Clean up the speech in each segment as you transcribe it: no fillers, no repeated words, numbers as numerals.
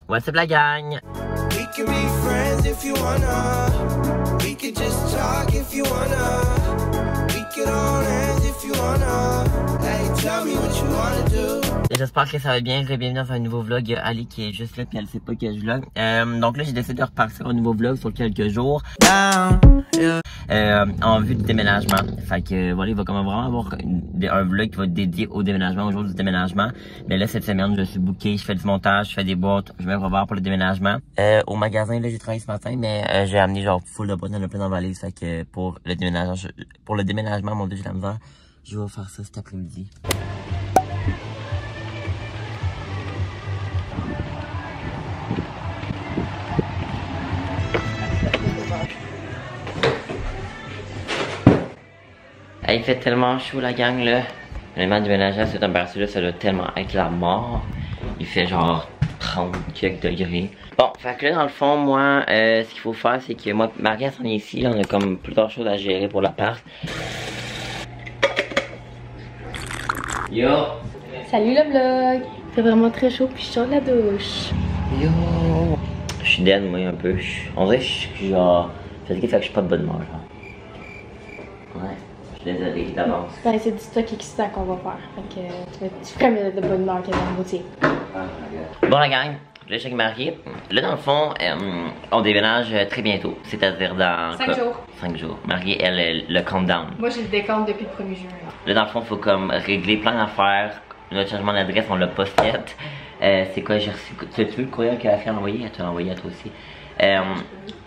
What's up la gang? We can be friends if you wanna. We could just talk if you wanna. We could hold hands if you wanna. Hey, tell me what you wanna do. J'espère que ça va bien. Bienvenue dans un nouveau vlog. Il y a Ali qui est juste là puis elle sait pas que je vlog. Donc là j'ai décidé de repartir un nouveau vlog sur quelques jours. En vue du déménagement. Fait que voilà, il va quand même vraiment avoir un vlog qui va être dédié au déménagement, au jour du déménagement. Mais là cette semaine je suis booké, je fais du montage, je fais des boîtes, je vais revoir pour le déménagement. Au magasin là j'ai travaillé ce matin, mais j'ai amené genre full de boîtes, il y en a plein dans la valise. Fait que pour le déménagement, mon Dieu j'ai la misère. Je vais faire ça cet après-midi. Il fait tellement chaud la gang là. Vraiment déménager à cette température là, ça doit tellement être la mort. Il fait genre 30 quelques degrés. Bon, fait que là dans le fond, moi, ce qu'il faut faire, c'est que moi, Marie s'en est ici, là, on a comme plusieurs choses à gérer pour l'appart. Yo! Salut le vlog! C'est vraiment très chaud puis je sors de la douche. Yo! Je suis dead moi un peu. On dirait que je suis genre fatigué, fait que je suis pas de bonne humeur genre. Ouais. Désolé d'avance. Ben, c'est du stock excitant qu'on va faire. Fait que tu ferais mieux de bonne humeur que dans le routier. Bon la gang, là je suis avec Marie. Là dans le fond, on déménage très bientôt. C'est-à-dire dans 5 jours. 5 jours. Marie, elle, le countdown. Moi j'ai le décompte depuis le 1er juin. Là dans le fond, il faut comme régler plein d'affaires. Notre changement d'adresse, on l'a pas fait. C'est quoi, j'ai reçu. Tu as vu le courriel qu'elle a fait envoyer? Elle t'a envoyé à toi aussi.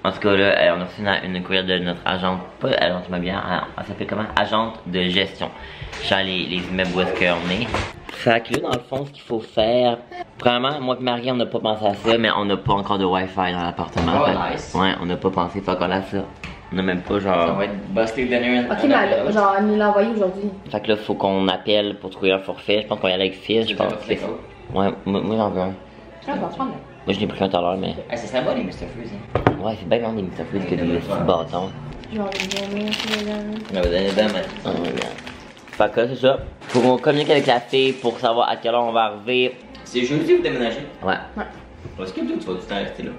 En tout cas là, on a reçu une courriel de notre agente, pas agente immobilière, elle s'appelle comment? Agente de gestion. Genre les immeubles où est-ce qu'on est. Fait que là dans le fond ce qu'il faut faire, premièrement moi et Marie on n'a pas pensé à ça, mais on n'a pas encore de wifi dans l'appartement. Oh nice. Ouais, on n'a pas pensé, fait qu'on a ça. On n'a même pas genre... Ça va être busted dinner. Ok, mais genre elle nous l'a envoyé aujourd'hui. Fait que là faut qu'on appelle pour trouver un forfait, je pense qu'on y aller avec Fils, je pense que c'est ça. Ouais, moi j'en veux un. Ah, on va prendre. Moi je n'ai pris qu'un tout à l'heure mais... Hey, ça serait bon les Mr. Freeze. Hein? Ouais, c'est bien grand des Mr. Freeze que des petits bâtons. Genre une journée, Mais vous allez bien mettre. Oh my god. Fait que c'est ça. Faut qu'on communique avec la fille pour savoir à quelle heure on va arriver. C'est jeudi vous déménagez? Ouais. Est-ce que toi tu vas du temps rester là?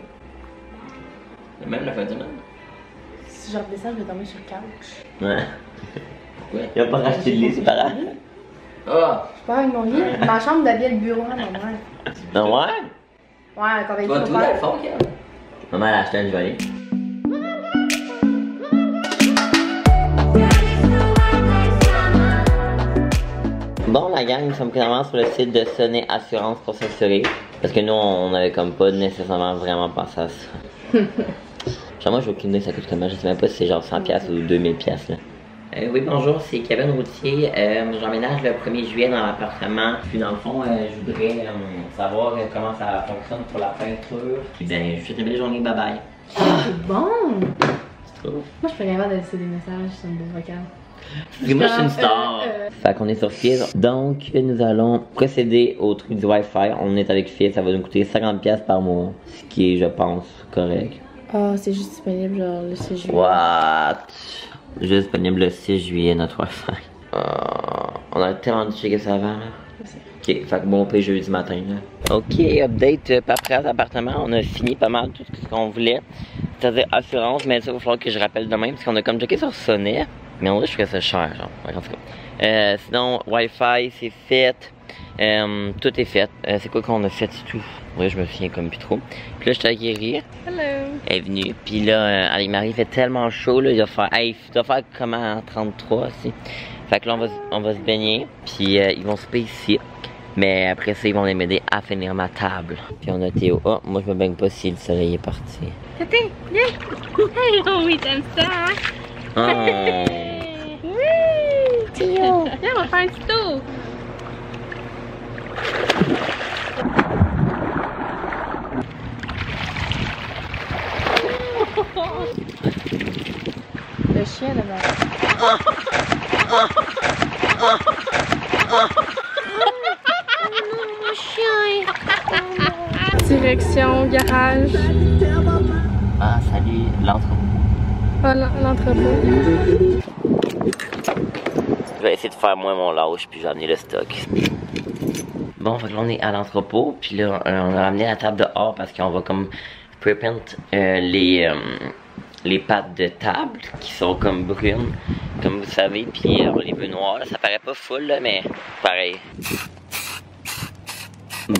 Même la fin de semaine? Si je redescends, je vais dormir sur le couch. Ouais. Pourquoi? Il a pas racheté de lit, c'est pareil. Ah! Je pars avec mon lit. Ma chambre devient le bureau à ma mère. Non, ouais? Ouais, quand elle Tu vas dit tout mon dans le père. fond, Kel? Maman elle a acheté un joaillier. Bon la gang, nous sommes clairement sur le site de Sonnet Assurance pour s'assurer. Parce que nous on avait comme pas nécessairement vraiment pensé à ça. Genre moi j'ai aucune idée ça coûte comment, je sais même pas si c'est genre 100$ ou 2000$ là. Oui bonjour, c'est Kevin Routier. J'emménage le 1er juillet dans l'appartement. Puis dans le fond, je voudrais savoir comment ça fonctionne pour la peinture. Puis ben, je vous souhaite une belle journée, bye bye. C'est bon! Tu trouves? Moi je peux rien de laisser des messages sur une boîte vocale. Puis moi je suis une star. Fait qu'on est sur Fizz. Donc nous allons procéder au truc du Wi-Fi. On est avec Fizz, ça va nous coûter 50$ par mois. Ce qui est, je pense, correct. Ah, c'est juste disponible genre le 6 juillet. What? Juste disponible le 6 juillet notre Wi-Fi. On a tellement dû checker ça avant là. Ok, fait que bon, on paye jeudi matin là. Ok, update paperasse d'appartement. On a fini pas mal tout ce qu'on voulait. C'est-à-dire assurance, mais ça il va falloir que je rappelle demain parce qu'on a comme checké sur Sonnet. Mais on dirait que je ferais ça cher, genre. En tout cas. Sinon, Wi-Fi, c'est fait. Tout est fait. C'est quoi qu'on a fait et tout? Ouais, je me souviens comme plus trop. Puis là, je t'ai guéri. Hello! Elle est venue. Puis là, avec Marie, il fait tellement chaud, là. Il doit faire, il doit faire comment en 33 aussi. Fait que là, on va se baigner. Puis ils vont se payer ici. Mais après ça, ils vont m'aider à finir ma table. Puis on a Théo. Oh, moi, je me baigne pas si le soleil est parti. Tété, viens! Hey, oh oui, t'aimes ça, hein? Oh! Oui! Théo! Viens, on va faire un petit tour! Le chien là-bas. Mon chien! Direction garage. Ah, salut, l'entrepôt. Ah, l'entrepôt. Je vais essayer de faire moins mon lâche, puis j'ai amené le stock. Bon, fait que là on est à l'entrepôt, puis là on a ramené la table dehors parce qu'on va comme prepaint les pattes de table qui sont comme brunes, comme vous savez, puis on les veut noirs, là, ça paraît pas full là, mais pareil.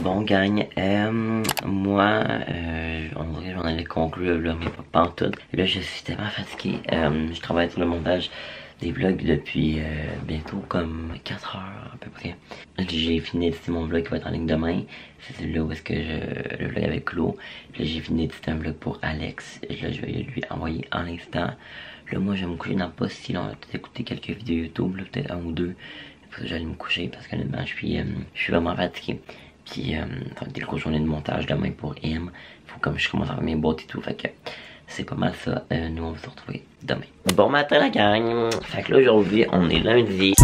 Bon gang, moi, on dirait que j'en allais conclure là, mais pas en tout. Là je suis tellement fatigué, je travaille sur le montage des vlogs depuis bientôt comme 4 heures à peu près. J'ai fini d'éditer mon vlog qui va être en ligne demain. C'est celui-là où est-ce que le vlog avec Chlo. Là j'ai fini d'éditer un vlog pour Alex. Là je vais lui envoyer en l'instant. Là moi je vais me coucher dans pas si long. J'ai écouté quelques vidéos YouTube, peut-être 1 ou 2. Après j'allais me coucher parce qu'honnêtement je suis vraiment fatigué. Puis ça va être des grosses journées de montage demain pour M. Faut comme je commence à faire mes bottes et tout. Fait que c'est pas mal ça. Nous on va se retrouver demain. Bon matin la gang. Fait que là aujourd'hui on est lundi.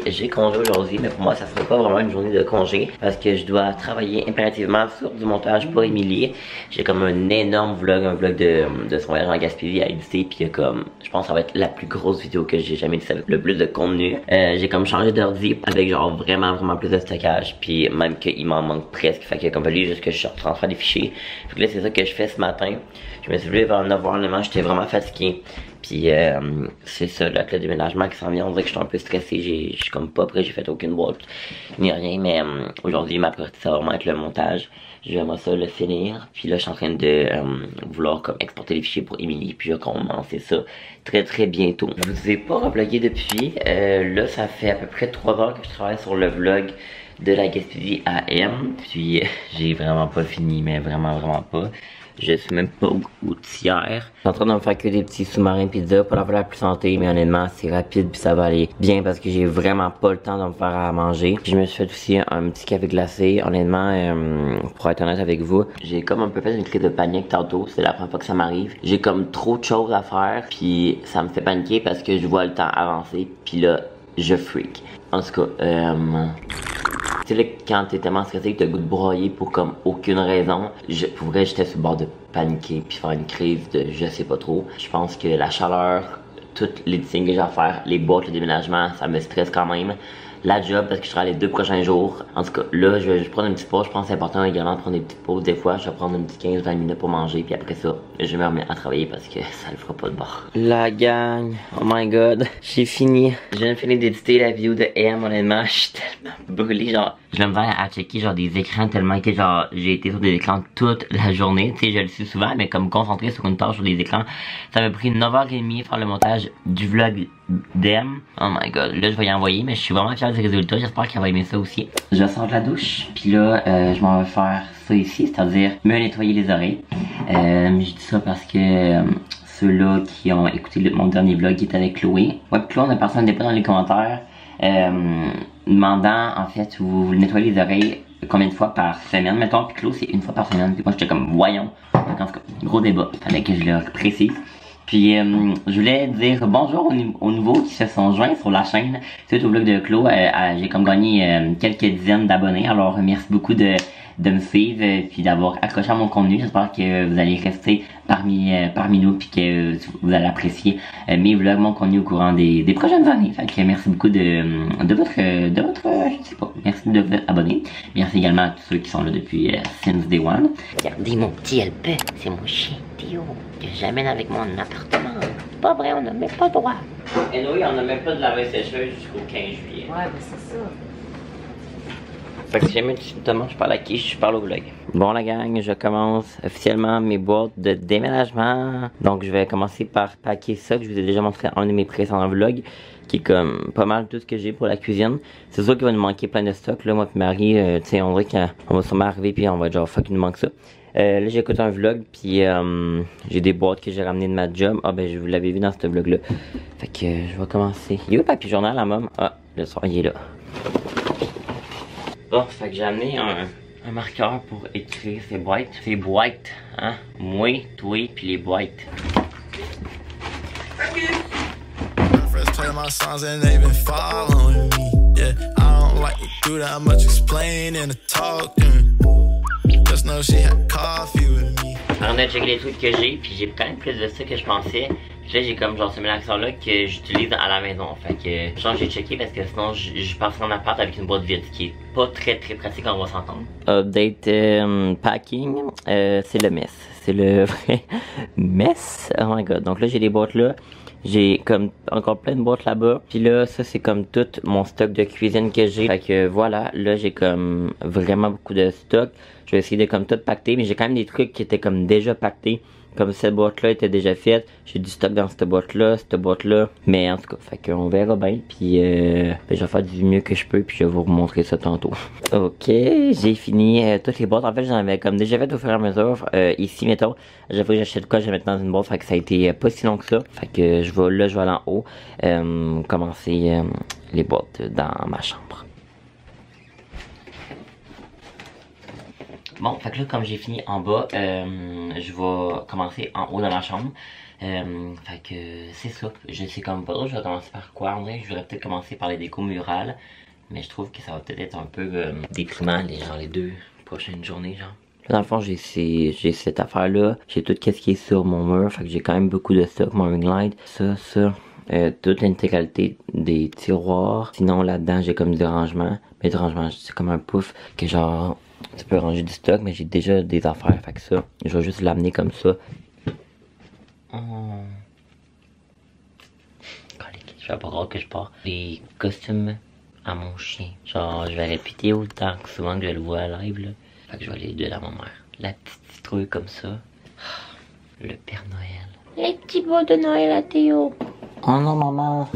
J'ai congé aujourd'hui, mais pour moi ça serait pas vraiment une journée de congé parce que je dois travailler impérativement sur du montage pour Émilie. J'ai comme un énorme vlog, un vlog de son voyage en Gaspésie à éditer, puis comme je pense que ça va être la plus grosse vidéo que j'ai jamais éditée avec le plus de contenu. J'ai comme changé d'ordi avec genre vraiment plus de stockage, puis même qu'il m'en manque presque, fait que comme fallu juste que je transfère des fichiers. Fait que là c'est ça que je fais ce matin. Je me suis levé vers 9h, honnêtement j'étais vraiment fatigué. Puis c'est ça, là, avec le déménagement qui s'en vient, on dirait que je suis un peu stressé, je suis comme pas prêt, j'ai fait aucune boîte ni rien, mais aujourd'hui ma priorité ça va vraiment être le montage. Je vais moi ça le finir, puis là je suis en train de vouloir comme exporter les fichiers pour Émilie, puis je vais commencer ça très bientôt. Je vous ai pas revlogué depuis, là ça fait à peu près 3 heures que je travaille sur le vlog de la Gaspésie à M, puis j'ai vraiment pas fini, mais vraiment pas. Je suis même pas au tiers. Je suis en train de me faire que des petits sous-marins pizza, pas la plus santé, mais honnêtement c'est rapide puis ça va aller bien parce que j'ai vraiment pas le temps de me faire à manger. Je me suis fait aussi un petit café glacé, honnêtement, pour être honnête avec vous, j'ai comme un peu fait une crise de panique tantôt, c'est la première fois que ça m'arrive. J'ai comme trop de choses à faire puis ça me fait paniquer parce que je vois le temps avancer puis là je freak. En tout cas, tu sais là, quand t'es tellement stressé que t'as le goût de broyer pour comme aucune raison, pour vrai j'étais sur le bord de paniquer puis faire une crise de je sais pas trop. Je pense que la chaleur, toutes les signes que j'ai à faire, les boîtes, le déménagement, ça me stresse quand même. La job parce que je travaille les 2 prochains jours. En tout cas, là, je vais prendre une petite pause. Je pense que c'est important également de prendre des petites pauses. Des fois, je vais prendre une petite 15-20 minutes pour manger. Puis après ça, je me remets à travailler parce que ça le fera pas de bord. La gang, oh my god, j'ai fini. Je viens de finir d'éditer la vidéo de M, honnêtement. Je suis tellement brûlé. Genre, je vais me faire à checker genre des écrans tellement que genre, j'ai été sur des écrans toute la journée. Tu sais, je le suis souvent, mais comme concentré sur une tâche sur des écrans, ça m'a pris 9h30 faire le montage du vlog d'M. Oh my god, là je vais y envoyer, mais je suis vraiment fier du résultat. J'espère qu'elle va aimer ça aussi. Je sors de la douche, puis là je m'en vais faire ça ici, c'est-à-dire me nettoyer les oreilles. Je dis ça parce que ceux-là qui ont écouté mon dernier vlog qui est avec Chloé. Ouais, Chloé, on a passé un débat dans les commentaires demandant en fait où vous nettoyez les oreilles combien de fois par semaine, mettons, puis Chloé c'est 1 fois par semaine. Puis moi j'étais comme voyons. Donc en tout cas, gros débat, fallait que je le précise. Puis je voulais dire bonjour aux nouveaux qui se sont joints sur la chaîne suite au vlog de Chlo. J'ai comme gagné quelques dizaines d'abonnés, alors merci beaucoup de me suivre puis d'avoir accroché à mon contenu. J'espère que vous allez rester parmi nous puis que vous allez apprécier mes vlogs, mon contenu au courant des prochaines années. Fait que merci beaucoup de votre je sais pas, merci de vous être abonné. Merci également à tous ceux qui sont là depuis since day one. Regardez mon petit LP, c'est mon chien Théo que j'amène avec moi en appartement. C'est pas vrai, on n'a même pas le droit. Et oui, on n'a même pas de lave-sécheuse jusqu'au 15 juillet. Ouais, ben c'est ça. Fait que si jamais tu te demandes je parle à qui, je parle au vlog. Bon la gang, je commence officiellement mes boîtes de déménagement. Donc je vais commencer par packer ça que je vous ai déjà montré dans un de mes précédents vlogs, qui est comme pas mal tout ce que j'ai pour la cuisine. C'est sûr qu'il va nous manquer plein de stock là, moi et Marie, tu sais, on dirait qu'on va sûrement arriver puis on va être genre fuck il nous manque ça. Là j'écoute un vlog puis j'ai des boîtes que j'ai ramenées de ma job. Ah ben je vous l'avais vu dans ce vlog là. Fait que je vais commencer. Il est où le papier journal à maman? Ah, le soir il est là. Bon, fait que j'ai amené un marqueur pour écrire ces boîtes. Ces boîtes, hein? Moi, toi, puis les boîtes. On a checké les trucs que j'ai, puis j'ai quand même plus de ça que je pensais. Là, j'ai comme genre ce mélange-là que j'utilise à la maison. Fait que genre j'ai checké parce que sinon je pars en appart avec une boîte vide, ce qui est pas très pratique, on va s'entendre. Update packing, c'est le mess. C'est le vrai mess. Oh my god. Donc là j'ai des boîtes là. J'ai comme encore plein de boîtes là-bas. Puis là, ça c'est comme tout mon stock de cuisine que j'ai. Fait que voilà, là j'ai comme vraiment beaucoup de stock. Je vais essayer de comme tout pacter, mais j'ai quand même des trucs qui étaient comme déjà pactés. Comme cette boîte-là était déjà faite, j'ai du stock dans cette boîte-là, mais en tout cas, fait qu'on verra bien, puis je vais faire du mieux que je peux, puis je vais vous remontrer ça tantôt. Ok, j'ai fini toutes les boîtes, en fait j'en avais comme déjà fait au fur et à mesure, ici mettons, j'avoue que j'achète quoi, je vais mettre dans une boîte, fait que ça a été pas si long que ça, fait que je vais aller en haut, commencer les boîtes dans ma chambre. Bon, fait que là, comme j'ai fini en bas, je vais commencer en haut dans ma chambre. Fait que c'est ça. Je sais comme pas trop, je vais commencer par quoi. En vrai, je voudrais peut-être commencer par les décos murales. Mais je trouve que ça va peut-être être un peu déprimant, les 2 prochaines journées, genre. Là, dans le fond, j'ai cette affaire-là. J'ai tout ce qui est sur mon mur. Fait que j'ai quand même beaucoup de stock, mon ring light. Ça. Toute l'intégralité des tiroirs. Sinon, là-dedans, j'ai comme du rangement. Mais du rangement, c'est comme un pouf que genre... Tu peux ranger du stock, mais j'ai déjà des affaires, fait que ça, je vais juste l'amener comme ça. Oh. Je vais pas croire que je pars des costumes à mon chien. Genre, je vais répéter autant que souvent que je le vois à live, là. Fait que je vais les donner à ma mère. La petite citrouille comme ça. Le Père Noël. Les petits bouts de Noël à Théo. Oh non, maman.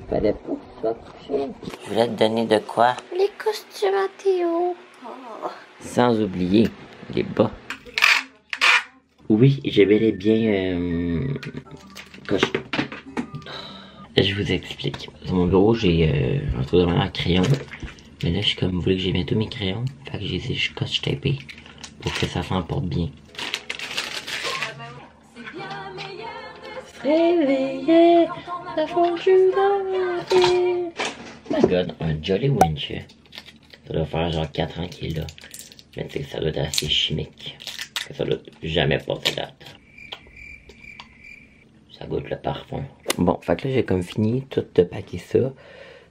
Fallait pas ça, chien. Je voulais te donner de quoi? Les costumes à Théo. Oh. Sans oublier les bas. Oui, j'ai bel et bien coché. Je vous explique. Sur mon bureau, j'ai un truc de manière crayon. Mais là, je suis comme, vous voulez que j'ai bien tous mes crayons. Fait que j'ai essayé de scotch tapé pour que ça s'emporte bien. Réveillé, la fortune d'arrêter. My god, un Jolly Winch. Ça doit faire genre 4 ans qu'il est là. Mais tu sais que ça doit être assez chimique. Que ça doit jamais passer date. Ça goûte le parfum. Bon, fait que là j'ai comme fini tout de paquer ça.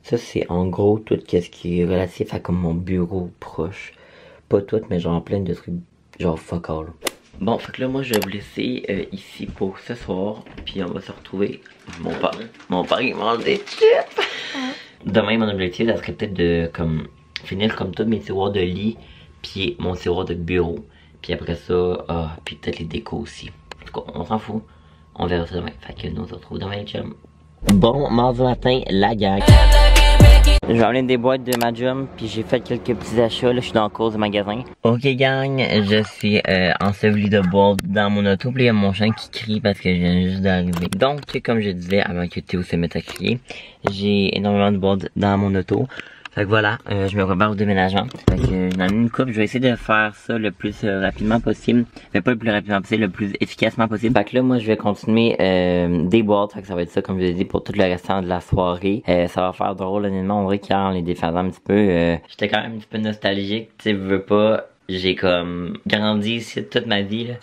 Ça c'est en gros tout ce qui est relatif à comme mon bureau proche. Pas tout, mais genre plein de trucs genre fuck all. Bon, fait que là moi je vais vous laisser ici pour ce soir. Puis on va se retrouver. Mon père il mange des chips. Demain mon objectif ça serait peut-être de comme finir comme tous mes tiroirs de lit. Puis mon tiroir de bureau. Puis après ça, puis peut-être les décos aussi. En tout cas, on s'en fout. On verra ça demain. Fait que nous on se retrouve demain les chums. Bon, mardi matin, la gang. J'ai emmené des boîtes de ma job, puis j'ai fait quelques petits achats, là, je suis dans la course du magasin. Ok gang, je suis enseveli de boîtes dans mon auto, puis il y a mon chien qui crie parce que je viens juste d'arriver. Donc, comme je disais avant que Théo se mette à crier, j'ai énormément de boîtes dans mon auto. Fait que voilà, je me prépare au déménagement. Fait que j'en ai une coupe, je vais essayer de faire ça le plus rapidement possible. Mais pas le plus rapidement possible, le plus efficacement possible. Fait que là, moi, je vais continuer des boîtes. Fait que ça va être ça, comme je l'ai dit, pour tout le restant de la soirée. Ça va faire drôle, honnêtement. On dirait qu'en les défaisant un petit peu, j'étais quand même un petit peu nostalgique. Tu sais, je veux pas... J'ai comme grandi ici toute ma vie là.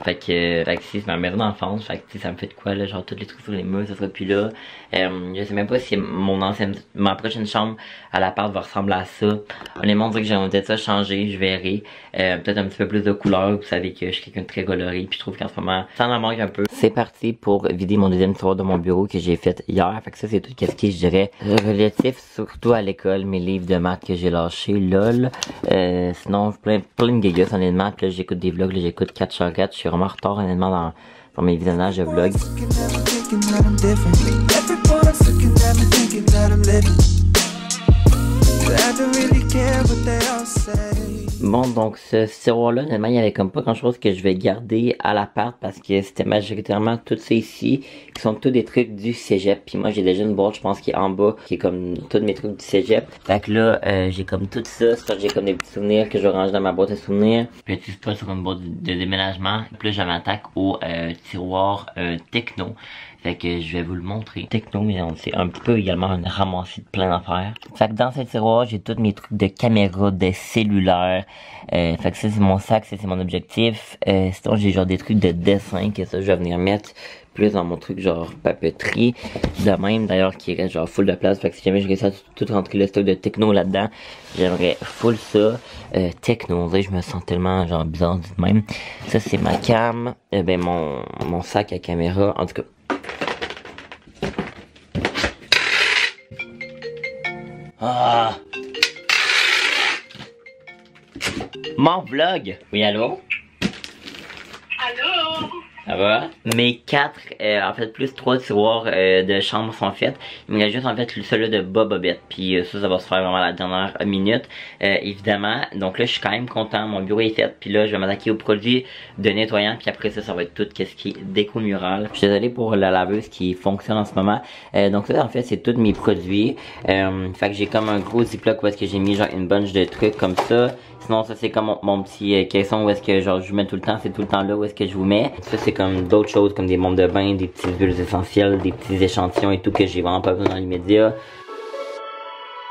Fait que c'est ma maison d'enfance. Fait que ça me fait de quoi là, genre tous les trucs sur les murs, ça sera plus là. Je sais même pas si ma prochaine chambre à l'appart va ressembler à ça. Honnêtement, on dirait que j'aimerais peut-être ça changer, je verrai. Peut-être un petit peu plus de couleurs. Vous savez que je suis quelqu'un de très coloré. Puis je trouve qu'en ce moment, ça en manque un peu. C'est parti pour vider mon deuxième tiroir de mon bureau que j'ai fait hier. Fait que ça c'est tout ce qui est, je dirais, relatif surtout à l'école, mes livres de maths que j'ai lâchés, lol. Sinon plein de guégues honnêtement. Puis là j'écoute des vlogs, là j'écoute 4 charrettes. Je suis vraiment en retard honnêtement dans mes visionnages de vlogs. Bon, donc ce tiroir-là, honnêtement, il y avait comme pas grand-chose que je vais garder à l'appart parce que c'était majoritairement tout ça ici, qui sont tous des trucs du cégep. Puis moi, j'ai déjà une boîte, je pense, qui est en bas, qui est comme tous mes trucs du cégep. Fait que là, j'ai comme tout ça, j'ai comme des petits souvenirs que je vais ranger dans ma boîte à souvenirs. Petit spot sur une boîte de déménagement. Puis là, je m'attaque au tiroir techno. Fait que je vais vous le montrer. Techno, mais c'est un petit peu également un ramassis de plein d'affaires. Fait que dans ce tiroir, j'ai tous mes trucs de caméra, de cellulaire. Fait que ça, c'est mon sac, ça, c'est mon objectif. Sinon, j'ai genre des trucs de dessin que ça, je vais venir mettre plus dans mon truc genre papeterie. De même, d'ailleurs, qui reste genre full de place. Fait que si jamais je réussis à tout rentrer le stock de techno là-dedans, j'aimerais full ça. Techno, je me sens tellement genre bizarre du même. Ça, c'est ma cam. Ben, mon sac à caméra. En tout cas. Ah! Mon vlog! Oui, allô? Allô? Ça va? Mes 4, en fait plus 3 tiroirs de chambre sont faits. Il me reste juste en fait celui de Bobobette. Puis ça va se faire vraiment à la dernière minute. Évidemment. Donc là je suis quand même content. Mon bureau est fait. Puis là je vais m'attaquer aux produits de nettoyant. Puis après ça va être tout ce qui est déco mural. Je suis désolé pour la laveuse qui fonctionne en ce moment. Donc ça en fait c'est tous mes produits. Fait que j'ai comme un gros ziploc où est-ce que j'ai mis genre une bunch de trucs comme ça. Sinon ça c'est comme mon petit caisson où est-ce que genre je vous mets tout le temps, c'est tout le temps là où est-ce que je vous mets. Ça c'est comme d'autres choses comme des bombes de bain, des petites huiles essentielles, des petits échantillons et tout que j'ai vraiment pas besoin dans les médias.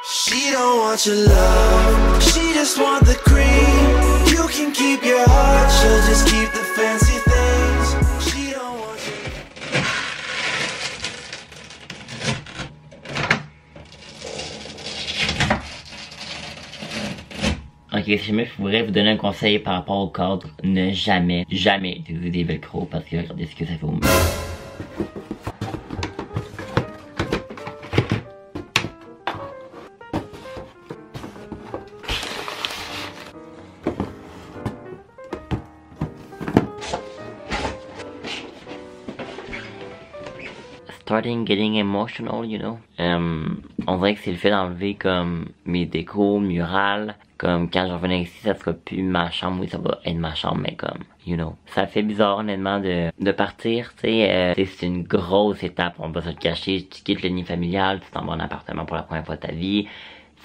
She don't want your love, she just want the cream. You can keep your heart, she'll just keep the fancy things. She don't want your... Ok, si jamais je pourrais vous donner un conseil par rapport au cadre, ne jamais utiliser des velcro parce que regardez ce que ça fait au mur. Starting getting emotional, you know. On dirait que c'est le fait d'enlever comme mes décos murales. Comme quand je revenais ici, ça sera plus ma chambre. Oui, ça va être ma chambre, mais comme, you know. Ça fait bizarre, honnêtement, de partir, tu sais. C'est une grosse étape, on va se le cacher. Tu quittes le nid familial, tu t'en vas en appartement pour la première fois de ta vie.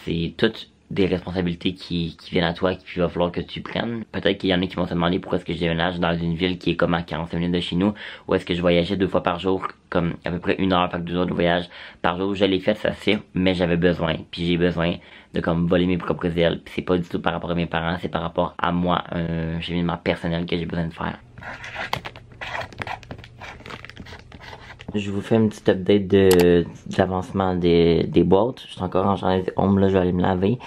C'est toutes des responsabilités qui viennent à toi, qu'il va falloir que tu prennes. Peut-être qu'il y en a qui vont se demander pourquoi est-ce que je déménage dans une ville qui est comme à 45 minutes de chez nous, ou est-ce que je voyageais 2 fois par jour, comme à peu près 1 heure, pas que 2 heures de voyage par jour. Je l'ai fait, ça c'est, mais j'avais besoin, puis j'ai besoin de comme voler mes propres ailes. Puis c'est pas du tout par rapport à mes parents, c'est par rapport à moi, un cheminement personnel que j'ai besoin de faire. Je vous fais une petite update de l'avancement des boîtes. Je suis encore en journée d'ombre, là je vais aller me laver.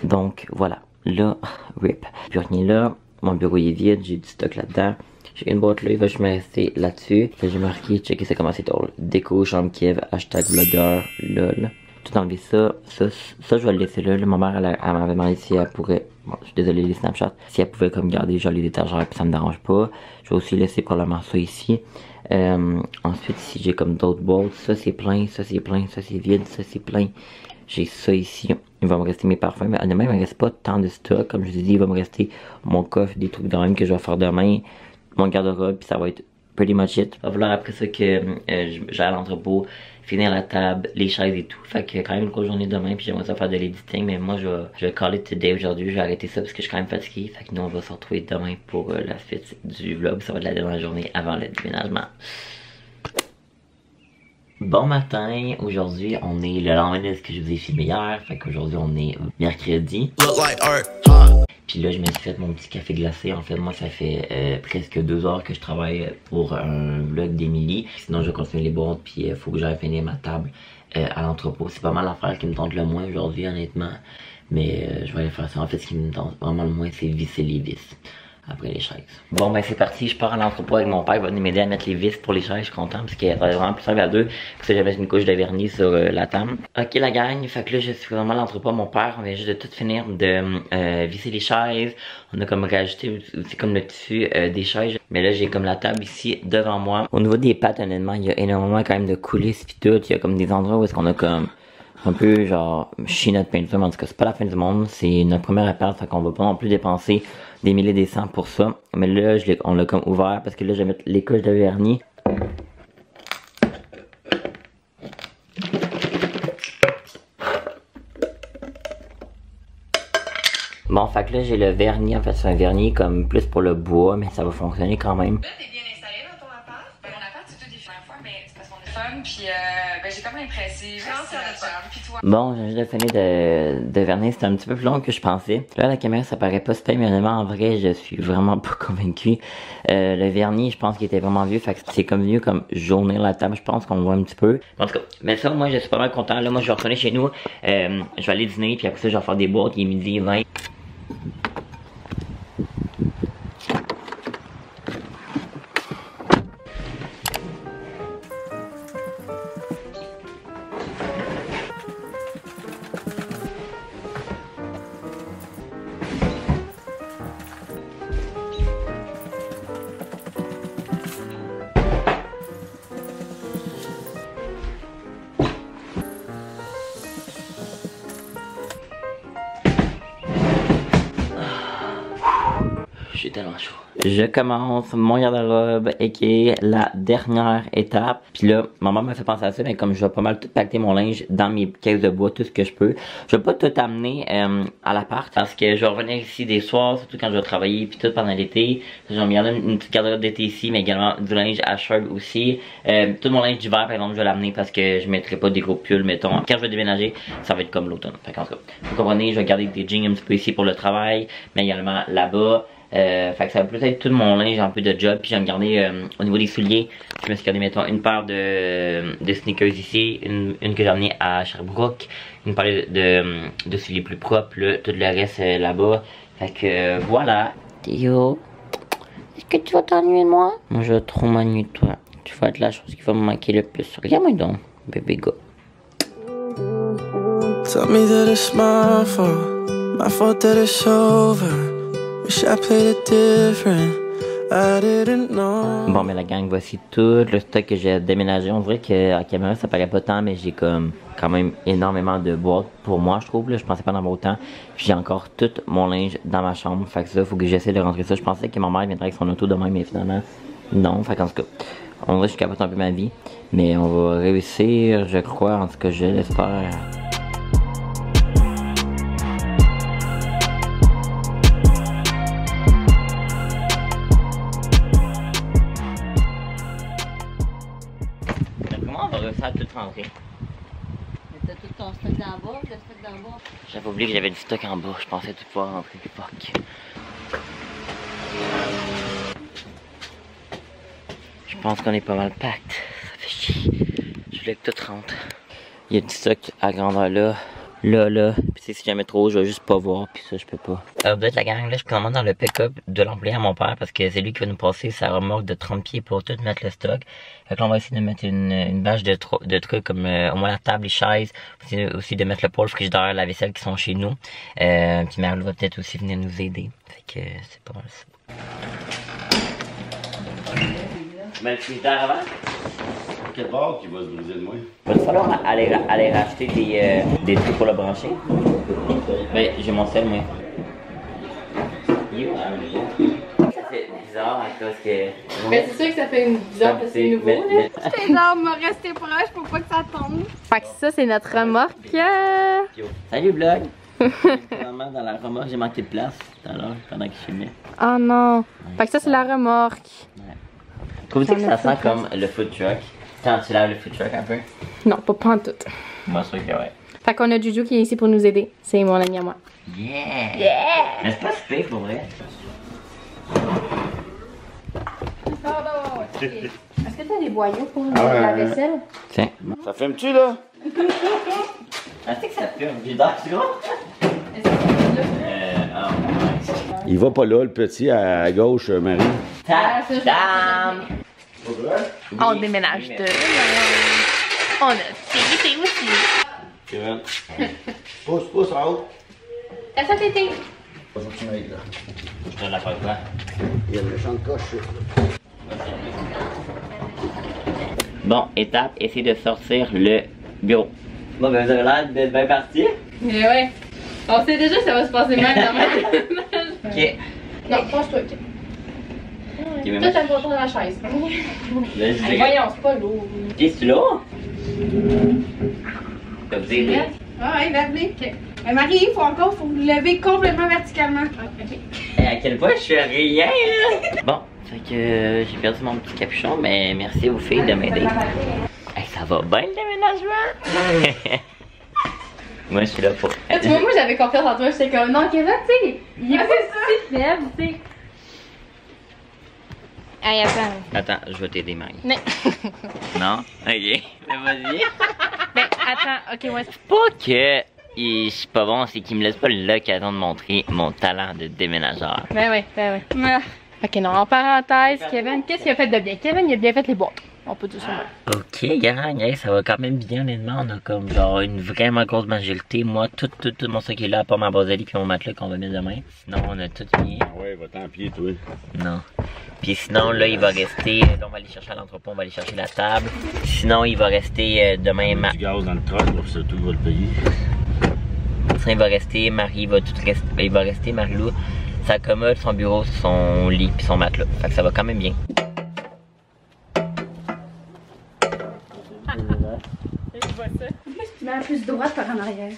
Donc voilà, là, rip. Plus rien là, mon bureau est vide, j'ai du stock là-dedans. J'ai une boîte là, il va juste me rester là-dessus. J'ai marqué, checker ça comment c'est drôle. Déco, chambre Kiev, hashtag vlogueur, lol. Tout enlever ça, ça je vais le laisser là. Ma mère elle m'avait demandé si elle pourrait, bon je suis désolé les Snapchat, si elle pouvait comme garder genre les étagères puis ça me dérange pas. Je vais aussi laisser probablement ça ici. Ensuite ici j'ai comme d'autres boîtes, ça c'est plein, ça c'est plein, ça c'est vide, ça c'est plein. J'ai ça ici, il va me rester mes parfums, mais honnêtement il me reste pas tant de stock, comme je vous ai dit il va me rester mon coffre, des trucs de même que je vais faire demain, mon garde-robe puis ça va être pretty much it. Il va falloir après ça que j'aille à l'entrepôt, finir la table, les chaises et tout. Fait que quand même une grosse journée demain puis j'aimerais ça faire de l'editing, mais moi je vais call it today aujourd'hui, je vais arrêter ça parce que je suis quand même fatigué. Fait que nous on va se retrouver demain pour la suite du vlog, ça va être la dernière journée avant le déménagement. Bon matin, aujourd'hui on est le lendemain de ce que je vous ai filmé hier, fait qu'aujourd'hui on est mercredi. Puis là je me suis fait mon petit café glacé, en fait moi ça fait presque 2 heures que je travaille pour un vlog d'Emily. Sinon je vais continuer les boîtes puis il faut que j'aille finir ma table à l'entrepôt. C'est pas mal l'affaire qui me tente le moins aujourd'hui honnêtement, mais je vais aller faire ça. En fait ce qui me tente vraiment le moins c'est visser les vis après les chaises. Bon ben c'est parti, je pars à l'entrepôt avec mon père, il va venir m'aider à mettre les vis pour les chaises, je suis content parce qu'il est vraiment plus simple à deux, parce que j'avais une couche de vernis sur la table. Ok la gang, fait que là je suis vraiment à l'entrepôt, mon père, on vient juste de tout finir de visser les chaises, on a comme rajouté aussi comme le tissu des chaises, mais là j'ai comme la table ici devant moi. Au niveau des pattes honnêtement, il y a énormément quand même de coulisses pis tout, il y a comme des endroits où est-ce qu'on a comme un peu genre chier notre peinture, mais en tout cas c'est pas la fin du monde, c'est notre première appart, fait qu'on va pas non plus dépenser des milliers des cents pour ça. Mais là on l'a comme ouvert parce que là je vais mettre les couches de vernis. Bon fait que là j'ai le vernis, en fait c'est un vernis comme plus pour le bois, mais ça va fonctionner quand même. Là, t'es bien installé dans ton appart. Mon appart, c'est tout différent, mais Fun, puis ben, j'ai comme l'impression. Bon, j'ai juste de finir de vernir. C'était un petit peu plus long que je pensais. Là, la caméra, ça paraît pas super, mais honnêtement, en vrai, je suis vraiment pas convaincu. Le vernis, je pense qu'il était vraiment vieux. Fait que c'est comme mieux comme jaunir la table. Je pense qu'on voit un petit peu. En tout cas, mais ça, moi, je suis pas mal content. Là, moi, je vais retourner chez nous. Je vais aller dîner, puis après ça, je vais faire des boîtes. Il est 12h20. J'ai tellement chaud. Je commence mon garde-robe et qui est la dernière étape. Puis là, maman m'a fait penser à ça, mais comme je vais pas mal tout pacter mon linge dans mes caisses de bois, tout ce que je peux. Je vais pas tout amener à l'appart parce que je vais revenir ici des soirs, surtout quand je vais travailler puis tout pendant l'été. Je vais me garder une petite garde-robe d'été ici, mais également du linge à shirt aussi. Tout mon linge d'hiver, par exemple, je vais l'amener parce que je mettrai pas des gros pulls, mettons. Quand je vais déménager, ça va être comme l'automne. Fait qu'en tout cas, vous comprenez, je vais garder des jeans un petit peu ici pour le travail, mais également là-bas. Fait que ça va peut-être tout mon linge un peu de job. Puis je vais me garder au niveau des souliers. Je me suis gardé mettons une paire de sneakers ici, une que j'ai amenée à Sherbrooke, une paire de souliers plus propres, là, tout le reste là-bas. Fait que voilà. Théo, est-ce que tu vas t'ennuyer de moi? Moi je vais trop m'ennuyer de toi. Tu vas être la chose qui va me manquer le plus. Regarde-moi donc, bébé gars. Tell me that it's my fault, my fault that it's over. Bon, mais la gang, voici tout le stock que j'ai déménagé. On dirait qu'à caméra ça paraît pas tant, mais j'ai comme quand même énormément de boîtes pour moi, je trouve. Là, je pensais pas en avoir autant. J'ai encore tout mon linge dans ma chambre. Fait que ça, faut que j'essaie de rentrer ça. Je pensais que ma mère viendrait avec son auto demain, mais finalement, non. Fait qu'en tout cas, on dirait que je capote un peu ma vie. Mais on va réussir, je crois. En tout cas, je l'espère. Ça tout rentrer. Mais t'as tout ton stock d'en bas, le stock d'en bas. J'avais oublié que j'avais du stock en bas, je pensais tout pouvoir rentrer. Fuck. Je pense qu'on est pas mal pacte. Ça fait chier. Je voulais que tout rentre. Il y a du stock à grandeur là. Là, puis si jamais trop, je vais juste pas voir, puis ça je peux pas. Peut-être la gang, là je commande dans le pick-up de l'employé à mon père parce que c'est lui qui va nous passer sa remorque de 30 pieds pour tout mettre le stock. Fait que là on va essayer de mettre une bâche de trucs comme au moins la table, les chaises, aussi de mettre le poêle, le frigidaire, la vaisselle qui sont chez nous. Puis Marie va peut-être aussi venir nous aider. Fait que c'est pas mal ça. Tu mets le frigidaire avant? Quel bord qui va se briser de moi? Il va falloir aller racheter des trucs pour le brancher. Ben, j'ai mon sel, moi. Ça fait bizarre à cause que... Mais c'est sûr que ça fait bizarre parce que c'est nouveau, là. C'est genre, m'a resté proche pour pas que ça tombe. Fait que ça, c'est notre remorque. Salut, vlog! Vraiment, dans la remorque, j'ai manqué de place tout à l'heure pendant que je filmais. Oh non! Fait que ça, c'est la remorque. Ouais. Trouves-tu que ça sent comme le food truck? Quand tu laves le food truck un peu? Non, pas pantoute. Moi, je trouve que ouais. Fait qu'on a Juju qui est ici pour nous aider. C'est mon ami à moi. Yeah! Yeah! Mais c'est pas si pire pour vrai. Pardon! Est-ce que t'as des boyaux pour la vaisselle? Tiens. Ça fume-tu, là? Est-ce que ça fume? J'ai d'air gros? Est-ce que c'est Il va pas là, le petit, à gauche, Marie. Ta-dam! On déménage de... On a Tété aussi. Kevin. Pousse en haut. Est-ce que Tété? Pas sortir avec là. Je donne la quoi? Il y a le champ de coche. Bon, étape, essayer de sortir le bureau. Bon, ben vous avez l'air d'être bien parti. Mais ouais. On sait déjà que ça va se passer mal dans ma... Ok. Non, penche-toi, ok. Okay, Toi, t'as le bouton de la chaise. Allez, voyons, c'est pas lourd. Ok, c'est lourd? Ça vous aider? Ah ouais, lève-les. Ok. Mais Marie, faut vous lever complètement verticalement. Ok. À quel point je fais rien, là? Bon, fait que j'ai perdu mon petit capuchon, mais merci aux filles de m'aider. Hey, ça va bien le déménagement? Moi, je suis là pour. Tu vois, moi j'avais confiance en toi, j'étais comme non, Kevin, tu sais, il est pas si faible, tu sais. Hey, Attends, je vais t'aider, Marie. Mais... Non? Ok, mais vas-y. Ben, attends, ok, ouais. C'est pas que je suis pas bon, c'est qu'il me laisse pas l'occasion de montrer mon talent de déménageur. Ben ouais. Ok, non, en parenthèse, Kevin, qu'est-ce qu'il a fait de bien? Kevin, il a bien fait les boîtes. On peut dire ça. Ok, gang, ça va quand même bien, honnêtement. On a comme genre une vraiment grosse majorité. Moi, tout mon stock est là, à part ma basalie puis mon matelas qu'on va mettre demain. Sinon, on a tout mis. Ah ouais, va-t'en pied, toi. Non. Puis sinon, là, il va rester. Là, on va aller chercher à l'entrepôt, on va aller chercher la table. Sinon, il va rester demain. Du gaz dans le truck, là, c'est tout, va le payer. Sinon, il va rester. Marie va tout rester. Il va rester, Marie-Lou, sa commode, son bureau, son lit puis son matelas. Fait que ça va quand même bien. Tu mets plus droite par en arrière.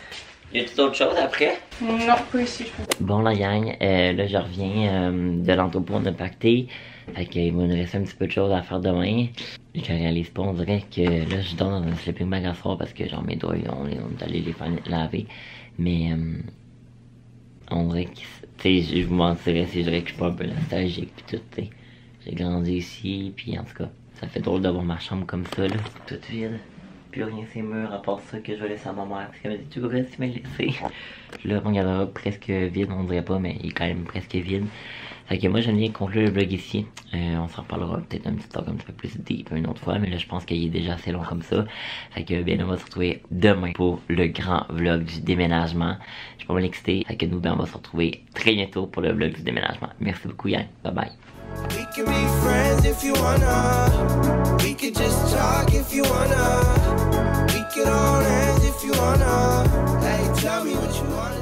Y a-t-il d'autres choses après? Non, pas ici, je pense. Bon, la gang, là, je reviens de l'entrepôt, on a pacté. Fait qu'il va nous rester un petit peu de choses à faire demain. Je réalise pas, on dirait que là, je dors dans un sleeping bag à soir parce que, genre, mes doigts, on est allé les faire laver. Mais, on dirait que, tu sais, je vous mentirais si je dirais que je suis pas un peu nostalgique pis tout, tu sais. J'ai grandi ici, puis en tout cas, ça fait drôle d'avoir ma chambre comme ça, là, toute vide. Plus rien c'est mûr à part ça que je vais laisser à ma mère parce qu'elle m'a dit tu veux rester me laisser. Là mon garde-robe presque vide, on dirait pas mais il est quand même presque vide. Fait que moi je viens conclure le vlog ici. On s'en reparlera peut-être un petit temps un petit peu plus deep une autre fois, mais là je pense qu'il est déjà assez long comme ça. Fait que bien on va se retrouver demain pour le grand vlog du déménagement. Je suis pas mal excité. Fait que nous ben on va se retrouver très bientôt pour le vlog du déménagement. Merci beaucoup Yann, bye bye. We can be friends if you wanna. We could just talk if you wanna. We could hold hands if you wanna. Hey, tell me what you wanna.